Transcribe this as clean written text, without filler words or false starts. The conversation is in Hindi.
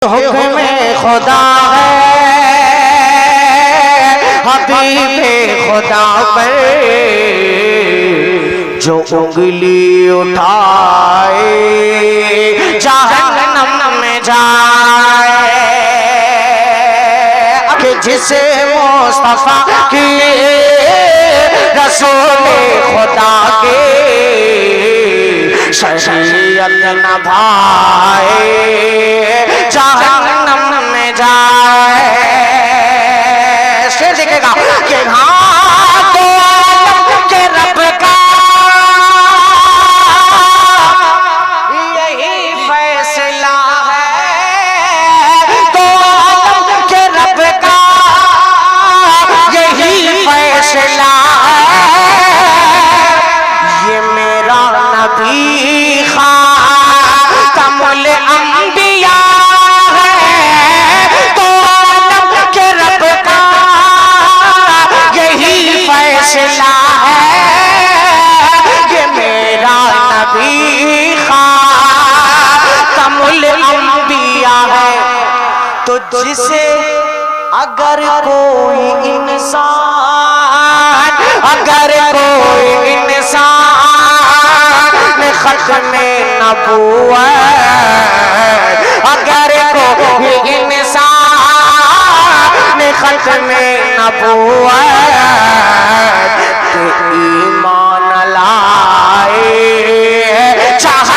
हुक्म खुदा है हबीबे खुदा पर जो उंगली उठाए जहन्नम में जाए। कि जिसे मुस्तफा की रसूल खुदा के शरीयत न भाए जहन्नम में जाए। शेर देखेगा कि हाँ तो के रब का यही फैसला है, तो के रब का यही फैसला है। ये मेरा नबी खातमुल अंबिया है, तो आलम के रब का यही फैसला है। ये मेरा नबी खातमुल अंबिया है। तो जिसे अगर कोई इंसान खत्मे नबूवत, अगर कोई इंसान खत्मे नबूवत के ईमान लाए